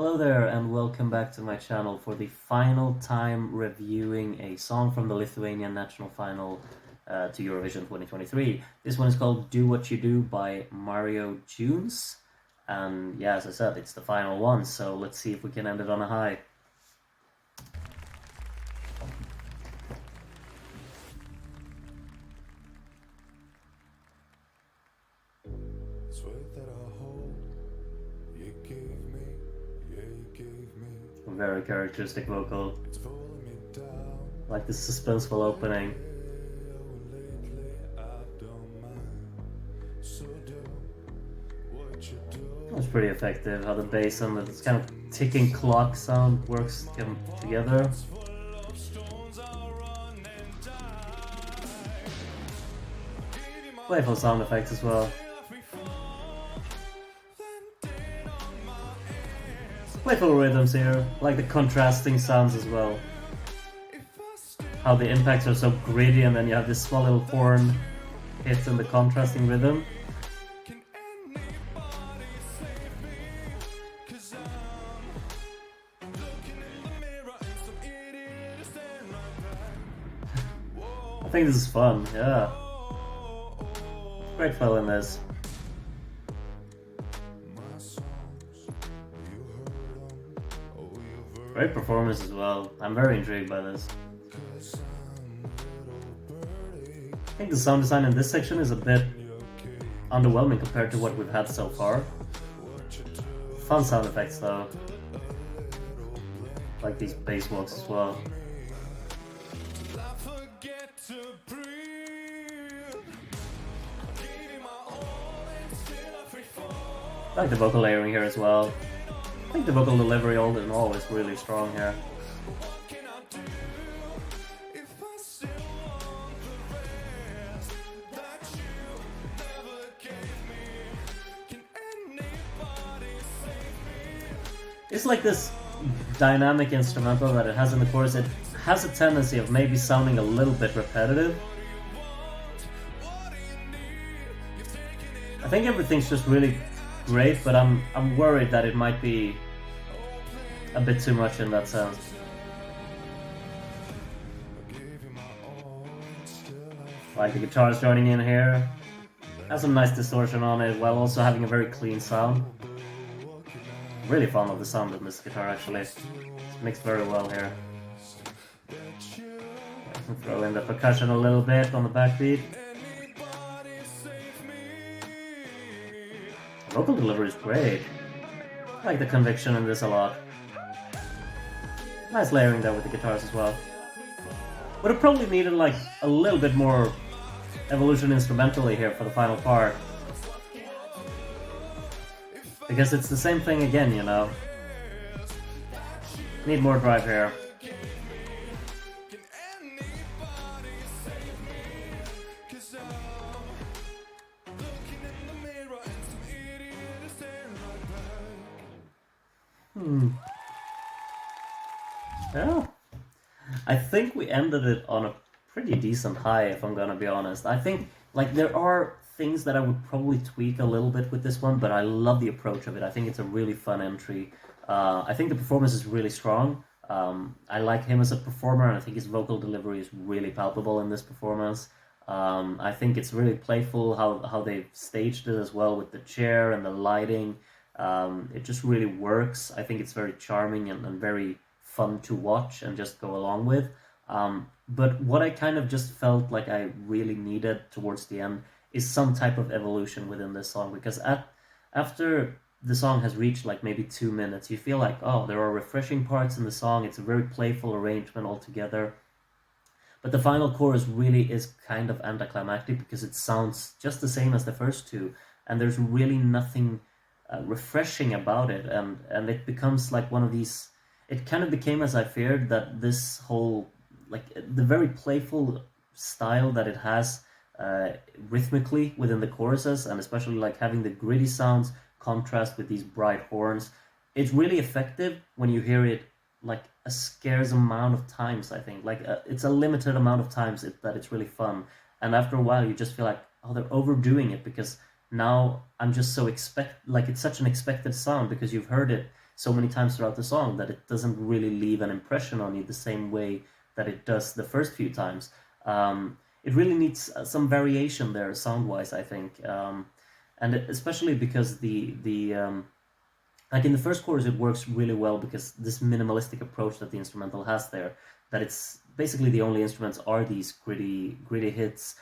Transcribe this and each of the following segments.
Hello there, and welcome back to my channel for the final time reviewing a song from the Lithuanian national final to Eurovision 2023. This one is called Do What You Do by Mario Junes. And yeah, as I said, it's the final one, so let's see if we can end it on a high. Very characteristic vocal. Like the suspenseful opening. That's pretty effective, how the bass and this kind of ticking clock sound works together. Playful sound effects as well. Playful rhythms here, like the contrasting sounds as well. How the impacts are so gritty and then you have this small little horn hit in the contrasting rhythm. I think this is fun, yeah. Great flow in this. Great performance as well. I'm very intrigued by this. I think the sound design in this section is a bit underwhelming compared to what we've had so far. Fun sound effects though. Like these bass walks as well. I like the vocal layering here as well. I think the vocal delivery all in all is really strong here. It's like this dynamic instrumental that it has in the chorus. It has a tendency of maybe sounding a little bit repetitive. I think everything's just really great, but I'm worried that it might be a bit too much in that sense. Like the guitars joining in here, has some nice distortion on it while also having a very clean sound. Really fond of the sound of this guitar actually. It's mixed very well here. Throw in the percussion a little bit on the backbeat. The vocal delivery is great. I like the conviction in this a lot. Nice layering there with the guitars as well. Would have probably needed like a little bit more evolution instrumentally here for the final part. Because it's the same thing again, you know. Need more drive here. Yeah. I think we ended it on a pretty decent high, if I'm gonna be honest. I think, like, there are things that I would probably tweak a little bit with this one, but I love the approach of it. I think it's a really fun entry. I think the performance is really strong. I like him as a performer, and I think his vocal delivery is really palpable in this performance. I think it's really playful how they've staged it as well with the chair and the lighting. It just really works. I think it's very charming and very fun to watch and just go along with. But what I kind of just felt like I really needed towards the end is some type of evolution within this song, because after the song has reached like maybe 2 minutes, you feel like, oh, there are refreshing parts in the song. It's a very playful arrangement altogether. But the final chorus really is kind of anticlimactic because it sounds just the same as the first two, and there's really nothing refreshing about it, and it becomes like one of these. It kind of became, as I feared, that this whole, like, the very playful style that it has rhythmically within the choruses, and especially like having the gritty sounds contrast with these bright horns. It's really effective when you hear it like a scarce amount of times. I think like it's a limited amount of times that it's really fun, and after a while you just feel like, oh, they're overdoing it, because now I'm just so like it's such an expected sound because you've heard it so many times throughout the song that it doesn't really leave an impression on you the same way that it does the first few times. It really needs some variation there sound-wise, I think, and especially because the like in the first chorus, it works really well because this minimalistic approach that the instrumental has there, that it's basically the only instruments are these gritty hits,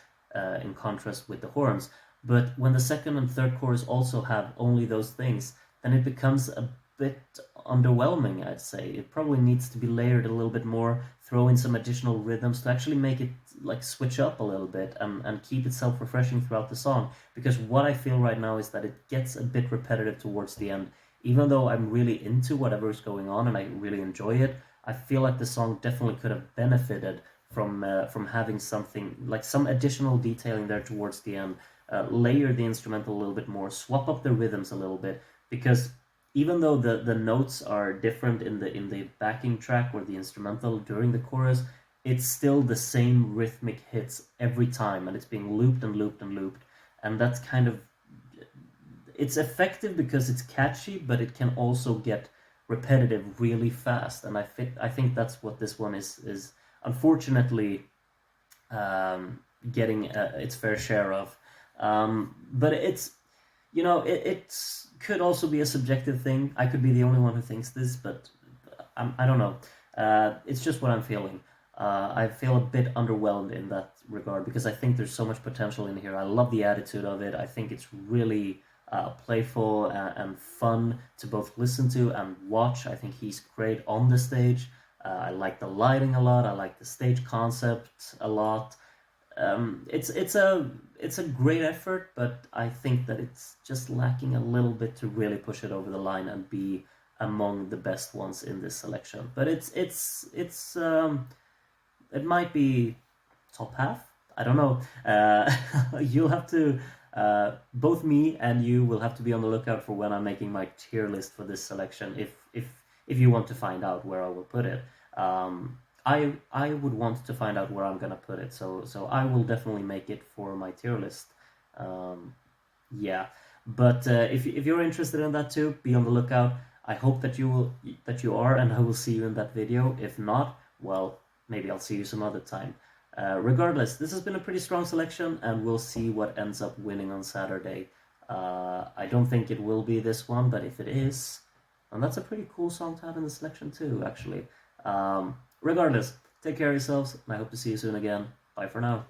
in contrast with the horns. But when the second and third chorus also have only those things, then it becomes a bit underwhelming, I'd say. It probably needs to be layered a little bit more, throw in some additional rhythms to actually make it like switch up a little bit and keep itself refreshing throughout the song. Because what I feel right now is that it gets a bit repetitive towards the end. Even though I'm really into whatever is going on and I really enjoy it, I feel like the song definitely could have benefited from having something like some additional detailing there towards the end. Layer the instrumental a little bit more, swap up the rhythms a little bit, because even though the notes are different in the backing track or the instrumental during the chorus, it's still the same rhythmic hits every time, and it's being looped and looped and looped, and that's kind of, it's effective because it's catchy, but it can also get repetitive really fast, and I think that's what this one is unfortunately getting its fair share of. But it's, it could also be a subjective thing. I could be the only one who thinks this, but I don't know. It's just what I'm feeling. I feel a bit underwhelmed in that regard because I think there's so much potential in here. I love the attitude of it. I think it's really playful and fun to both listen to and watch. I think he's great on the stage. I like the lighting a lot. I like the stage concept a lot. It's a great effort, but I think that it's just lacking a little bit to really push it over the line and be among the best ones in this selection. But it might be top half. I don't know. You'll have to. Both me and you will have to be on the lookout for when I'm making my tier list for this selection. If you want to find out where I will put it, I would want to find out where I'm gonna put it. So I will definitely make it for my tier list. Yeah, but if you're interested in that too, be on the lookout. I hope that you are, and I will see you in that video. If not, well, maybe I'll see you some other time. Regardless, this has been a pretty strong selection, and we'll see what ends up winning on Saturday. I don't think it will be this one, but if it is, and that's a pretty cool song to have in the selection too, actually. Regardless, take care of yourselves, and I hope to see you soon again. Bye for now.